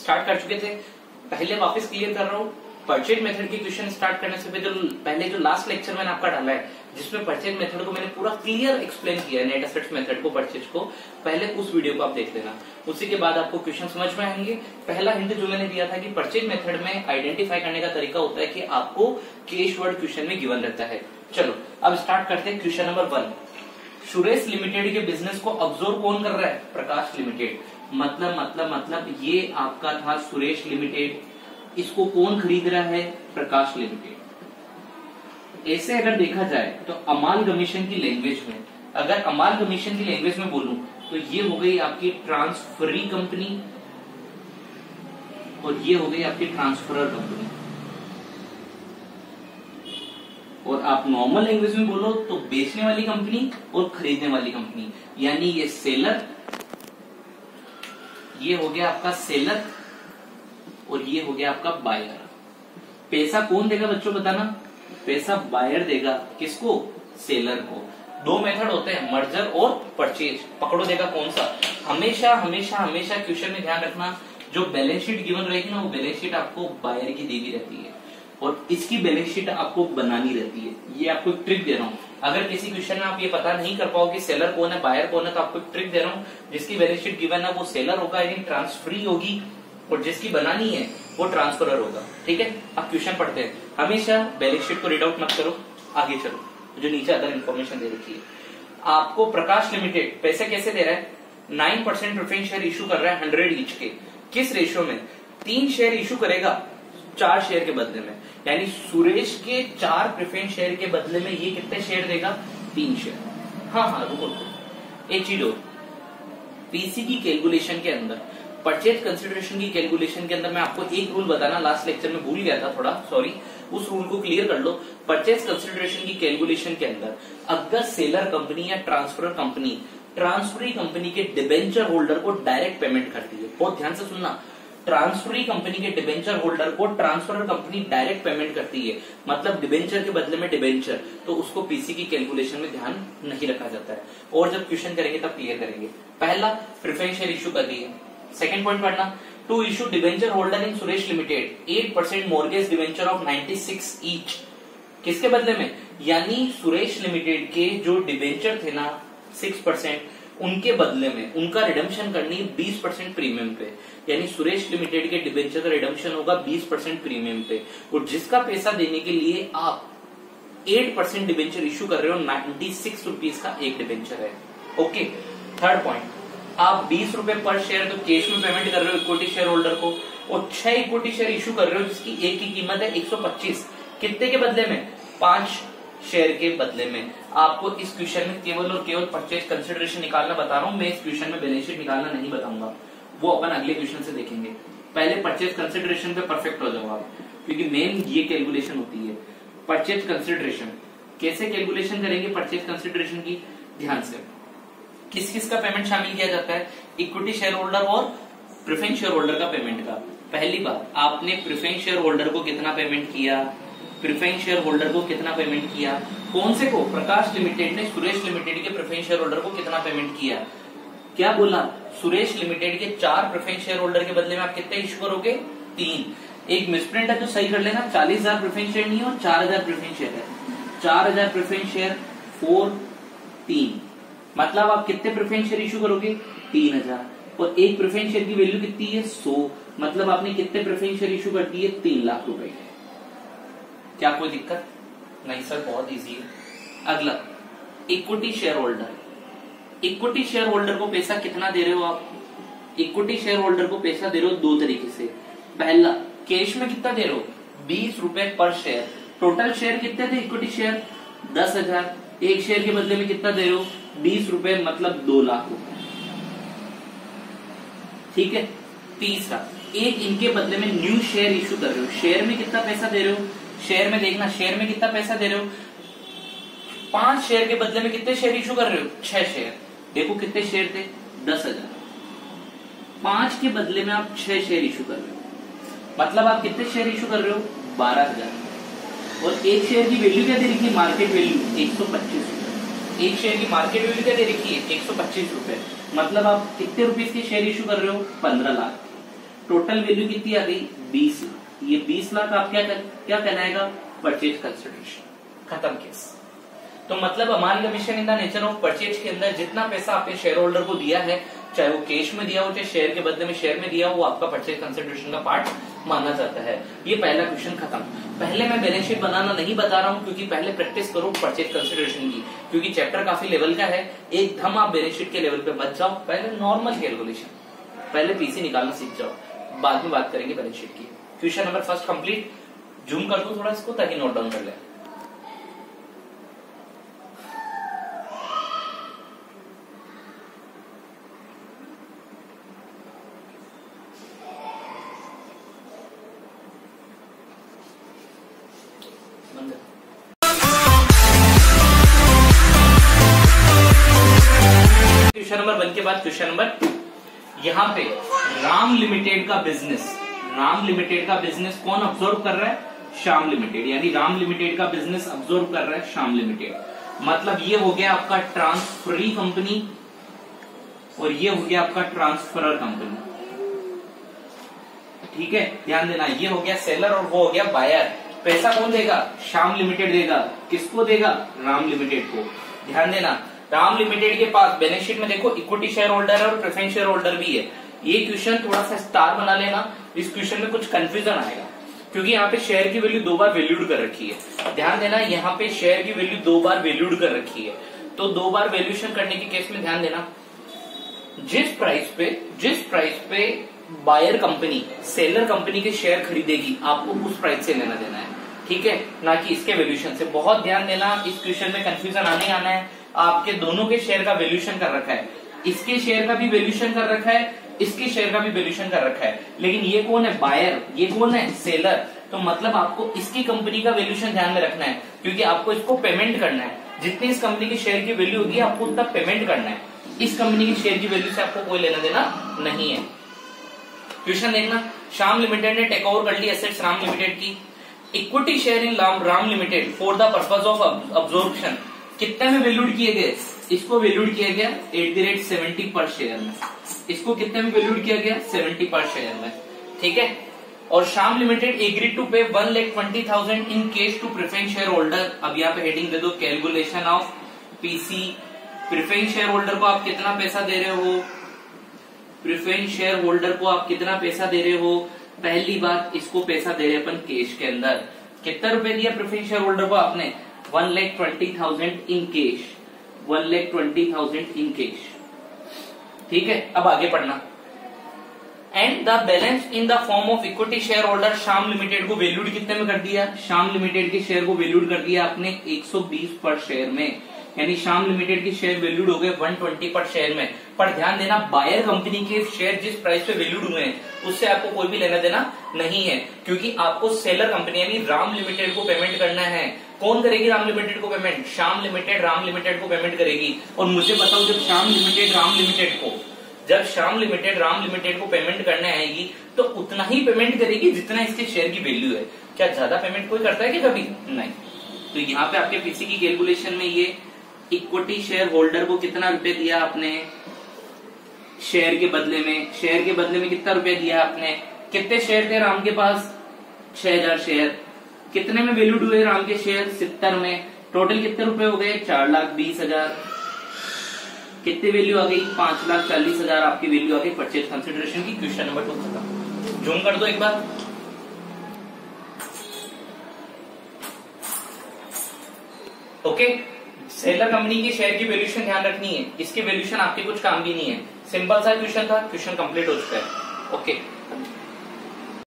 Start कर चुके थे। पहले वापस क्लियर कर रहा हूँ, परचेज मेथड की क्वेश्चन स्टार्ट करने से पहले जो लास्ट लेक्चर मैंने आपका डाला है जिसमें परचेज मेथड को मैंने पूरा क्लियर एक्सप्लेन किया है, नेट एसेट्स मेथड को, परचेज को, पहले उस वीडियो को आप देख लेना। उसी के बाद आपको क्वेश्चन समझ में आएंगे। पहला हिंट जो मैंने दिया था कि परचेज मेथड में आइडेंटिफाई करने का तरीका होता है कि आपको केस वर्ड क्वेश्चन में गिवन रहता है। चलो अब स्टार्ट करते हैं। क्वेश्चन नंबर 1, सुरेश लिमिटेड के बिजनेस को ऑब्जर्व कौन कर रहा है? प्रकाश लिमिटेड। मतलब ये आपका था सुरेश लिमिटेड, इसको कौन खरीद रहा है? प्रकाश लिमिटेड। ऐसे अगर देखा जाए तो अमालगमेशन की लैंग्वेज में, अगर अमालगमेशन की लैंग्वेज में बोलूं तो ये हो गई आपकी ट्रांसफरी कंपनी और ये हो गई आपकी ट्रांसफरर कंपनी। और आप नॉर्मल लैंग्वेज में बोलो तो बेचने वाली कंपनी और खरीदने वाली कंपनी, यानी ये सेलर, ये हो गया आपका सेलर और ये हो गया आपका बायर। पैसा कौन देगा बच्चों बताना? पैसा बायर देगा। किसको? सेलर को। दो मेथड होते हैं, मर्जर और परचेज। पकड़ो देगा कौन सा? हमेशा हमेशा हमेशा क्वेश्चन में ध्यान रखना, जो बैलेंस शीट गिवन रहेगी ना वो बैलेंस शीट आपको बायर की दी रहती है और इसकी बैलेंस शीट आपको बनानी रहती है। ये आपको एक ट्रिक दे रहा हूँ। अगर किसी क्वेश्चन में आप ये पता नहीं कर पाओ कि सेलर कौन है बायर कौन है, तो आपको एक ट्रिक दे रहा हूँ। जिसकी बैलेंस शीट गिवन है वो सेलर होगा, यानी ट्रांसफरी होगी, और जिसकी बनानी है वो ट्रांसफरर होगा। ठीक है, अब क्वेश्चन पढ़ते हैं। हमेशा बैलेंस शीट को रीड आउट मत करो, आगे चलो। जो नीचे अदर इन्फॉर्मेशन दे रखी है आपको, प्रकाश लिमिटेड पैसे कैसे दे रहा है? 9% प्रेफरेंस शेयर इशू कर रहा है 100 ईच के। किस रेशियो में? 3 शेयर इशू करेगा 4 शेयर के बदले में, यानी सुरेश के 4 प्रेफरेंस शेयर के बदले में ये कितने शेयर देगा? 3 शेयर। हाँ रुको, एक चीज और, पीसी की कैलकुलेशन के अंदर, परचेज कंसिडरेशन की कैलकुलेशन के अंदर मैं आपको एक रूल बताना लास्ट लेक्चर में भूल गया था थोड़ा, सॉरी, उस रूल को क्लियर कर लो। परचेज कंसिडरेशन की कैलकुलेशन के अंदर अगर सेलर कंपनी या ट्रांसफरर कंपनी ट्रांसफरी कंपनी के डिबेंचर होल्डर को डायरेक्ट पेमेंट करती है, बहुत ध्यान से सुनना, ट्रांसफरी कंपनी के डिबेंचर होल्डर को ट्रांसफरर कंपनी डायरेक्ट पेमेंट करती है, मतलब डिबेंचर के बदले में डिबेंचर, तो उसको पीसी की कैलकुलेशन में ध्यान नहीं रखा जाता है। और जब क्वेश्चन करेंगे तब क्लियर करेंगे। पहला, प्रेफरेंस शेयर इशू कर रही है। सेकंड पॉइंट पढ़ना, to issue debenture holder in Suresh limited 8% mortgage debenture of 96 each. किसके बदले में? यानी सुरेश लिमिटेड के जो डिबेंचर थे ना 6%, उनके बदले में उनका रिडम्पशन करनी है 20% प्रीमियम पे, यानी सुरेश लिमिटेड के डिबेंचर का रिडम्पशन होगा 20% प्रीमियम पे, और जिसका पैसा देने के लिए आप 8% डिबेंचर इशू कर रहे हो, 96 रुपीज का एक डिबेंचर है। ओके, थर्ड पॉइंट, आप 20 रुपए पर शेयर तो कैश में पेमेंट कर रहे हो इक्विटी शेयर होल्डर को, और 6 इक्विटी शेयर इशू कर रहे हो जिसकी एक की कीमत है 125। कितने के बदले में? 5 शेयर के बदले में। आपको इस क्वेश्चन में केवल और केवल परचेज कंसिडरेशन निकालना बता रहा हूं, मैं इस क्वेश्चन में बैलेंस शीट निकालना नहीं बताऊंगा, वो अपन अगले क्वेश्चन से देखेंगे। पहले परचेज कंसिडरेशन पे परफेक्ट हो जाओ आप, क्योंकि मेन ये कैलकुलेशन होती है। परचेज कंसिडरेशन कैसे कैलकुलेशन करेंगे? परचेज कंसिडरेशन की ध्यान से, किस किस का पेमेंट शामिल किया जाता है? इक्विटी शेयर होल्डर और प्रेफरेंस शेयर होल्डर का पेमेंट का। पहली बात, आपने प्रेफरेंस शेयर होल्डर को कितना पेमेंट किया? प्रेफरेंस शेयर होल्डर को कितना पेमेंट किया? कौन से को? प्रकाश लिमिटेड ने सुरेश लिमिटेड के प्रेफरेंस शेयर होल्डर को कितना पेमेंट किया? क्या बोला? सुरेश लिमिटेड के 4 प्रेफरेंस शेयर होल्डर के बदले में आप कितने इशू करोगे? 3। एक मिसप्रिंट है तो सही कर लेना, 40,000 प्रेफरेंस शेयर नहीं है और 4,000 प्रेफरेंस शेयर है। 4,000 प्रेफरेंस शेयर 4 3, मतलब आप कितने प्रेफरेंस शेयर इशू करोगे? 3,000। और एक प्रेफरेंस शेयर की वैल्यू कितनी है? 100, मतलब आपने कितने प्रेफरेंस शेयर इशू कर दिए? 3 लाख रुपए। क्या कोई दिक्कत नहीं सर? बहुत इजी है। अगला, equity share holder. Equity share holder को पैसा कितना दे रहे हो आप? इक्विटी शेयर होल्डर को पैसा दे रहे हो 2 तरीके से। पहला, कैश में कितना दे रहे हो? 20 रुपए पर शेयर। टोटल शेयर कितने थे इक्विटी शेयर? 10,000। एक शेयर के बदले में कितना दे रहे हो? 20 रुपए, मतलब 2 लाख रुपए। ठीक है। तीसरा, एक इनके बदले में न्यू शेयर इशू कर रहे हो। शेयर में कितना पैसा दे रहे हो? शेयर में देखना, शेयर में कितना पैसा दे रहे हो? 5 शेयर के बदले में कितने शेयर इशू कर रहे हो? 6 शेयर। देखो कितने शेयर थे? 10,000। 5 के बदले में आप 6 शेयर इशू कर रहे हो, मतलब आप कितने शेयर इशू कर रहे हो? 12,000। और एक शेयर की वैल्यू क्या दे रखी है? मार्केट वैल्यू 125 रुपए। एक शेयर की मार्केट वैल्यू क्या दे रखी है? 125 रुपए, मतलब आप कितने रुपीस के शेयर इशू कर रहे हो? 15 लाख। टोटल वैल्यू कितनी आ गई 20 लाख। ये 20 लाख आप क्या कहलाएगा परचेज कंसिडरेशन। खत्म केस। तो मतलब amalgamation in the nature of purchase के अंदर जितना पैसा आपने शेयर होल्डर को दिया है, चाहे वो कैश में दिया हो चाहे शेयर के बदले में शेयर में दिया हो, वो आपका परचेज कंसिडरेशन का पार्ट माना जाता है। ये पहला क्वेश्चन खत्म। पहले मैं बैलेंस शीट बनाना नहीं बता रहा हूं क्योंकि पहले प्रैक्टिस करो परचेज कंसिडरेशन की, क्योंकि चैप्टर काफी लेवल का है। एकदम आप बैलेंस शीट के लेवल पे मत जाओ, पहले नॉर्मल कैलकुलेशन, पहले पीसी निकालना सीख जाओ, बाद में बात करेंगे बैलेंस शीट की। Question number first complete. Zoom कर दो थोड़ा इसको ताकि नोट डाउन कर ले। क्वेश्चन नंबर 1 के बाद क्वेश्चन नंबर, यहां पे राम लिमिटेड का बिजनेस, राम लिमिटेड का बिजनेस कौन अब्सॉर्ब कर रहा है? श्याम लिमिटेड। यानी राम लिमिटेड का बिजनेस अब्सॉर्ब कर रहा है श्याम लिमिटेड। मतलब ये हो गया आपका ट्रांसफरी कंपनी और ये हो गया आपका ट्रांसफरर कंपनी। ठीक है, ध्यान देना, ये हो गया सेलर और वो हो गया बायर। पैसा कौन देगा? श्याम लिमिटेड देगा। किसको देगा? राम लिमिटेड को। ध्यान देना, राम लिमिटेड के पास बैलेंस शीट में देखो इक्विटी शेयर होल्डर है और प्रेफरेंस शेयर होल्डर भी है। ये क्वेश्चन थोड़ा सा स्टार बना लेना, इस क्वेश्चन में कुछ कंफ्यूजन आएगा क्योंकि यहाँ पे शेयर की वैल्यू 2 बार वैल्यूड कर रखी है। ध्यान देना, यहाँ पे शेयर की वैल्यू 2 बार वैल्यूड कर रखी है। तो 2 बार वैल्यूएशन करने के केस में ध्यान देना, जिस प्राइस पे बायर कंपनी सेलर कंपनी के शेयर खरीदेगी आपको उस प्राइस से लेना देना है। ठीक है, ना कि इसके वैल्यूएशन से। बहुत ध्यान देना, इस क्वेश्चन में कंफ्यूजन आने आना है। आपके दोनों के शेयर का वैल्यूएशन कर रखा है, इसके शेयर का भी वैल्यूएशन कर रखा है, इसके शेयर का भी वैल्यूएशन कर रखा है, लेकिन ये कौन है? बायर। ये कौन है? सेलर। तो मतलब आपको इसकी कंपनी का वैल्यूएशन ध्यान में रखना है क्योंकि आपको इसको पेमेंट करना है। जितनी इस कंपनी की शेयर की वैल्यू होगी आपको उतना पेमेंट करना है। इस कंपनी की शेयर की वैल्यू से आपको कोई लेना देना नहीं है। क्वेश्चन देखना, श्याम लिमिटेड ने टेक ओवर कर ली एसेट्स राम लिमिटेड की। Equity share in Ram limited for the purpose of absorption कितने में वैल्यूड किए गए? इसको वैल्यूड किया गया 70 पर शेयर में। इसको कितने में वैल्यूड किया गया? 70 पर शेयर में। ठीक है, और Shyam limited agree to pay 1,20,000 in cash to preference share holder. अब यहाँ पे हेडिंग दे दो calculation of PC. Preference share holder को आप कितना पैसा दे रहे हो? प्रेफरेंस शेयर होल्डर को आप कितना पैसा दे रहे हो? पहली बात, इसको पैसा दे रहे अपन कैश के अंदर। कितना रुपए दिया प्रेफरेंस शेयर होल्डर को आपने? 1,20,000 इन कैश। 1,20,000 in cash. ठीक है, अब आगे पढ़ना। And the balance in the form of equity share holder Shyam limited को वैल्यूड कितने में कर दिया? श्याम लिमिटेड के शेयर को वैल्यूड कर दिया आपने 120 पर शेयर में। यानी श्याम लिमिटेड के शेयर वैल्यूड हो गए 120 पर शेयर में। पर ध्यान देना, बायर कंपनी के शेयर जिस प्राइस पे वैल्यूड हुए हैं उससे आपको कोई भी लेना देना नहीं है क्योंकि आपको सेलर कंपनी यानी राम लिमिटेड को पेमेंट करना है। कौन करेगी राम लिमिटेड को payment? Shyam limited Ram limited को पेमेंट करेगी। और मुझे बताओ, जब श्याम लिमिटेड राम लिमिटेड को पेमेंट करने आएगी तो उतना ही पेमेंट करेगी जितना इसके शेयर की वैल्यू है। क्या ज्यादा पेमेंट कोई करता है कि कभी? नहीं। तो यहाँ पे आपके पीसी की कैलकुलेशन में ये इक्विटी शेयर होल्डर को कितना रुपए दिया आपने शेयर के बदले में? शेयर के बदले में कितना रुपए दिया आपने? कितने शेयर थे राम के पास? 6,000 शेयर। कितने में वैल्यूड हुए राम के शेयर? 70 में। टोटल कितने रुपए हो गए? 4,20,000। कितनी वैल्यू आ गई? 5,40,000 आपकी वैल्यू आ गई परचेज कंसिडरेशन की। क्वेश्चन नंबर 2 खत्म। जूम कर दो एक बार। ओके, सेलर कंपनी की शेयर की वैल्यूएशन ध्यान रखनी है, इसकी वैल्यूएशन आपके कुछ काम भी नहीं है। सिंपल सा क्वेश्चन था, क्वेश्चन कंप्लीट हो चुका है। ओके।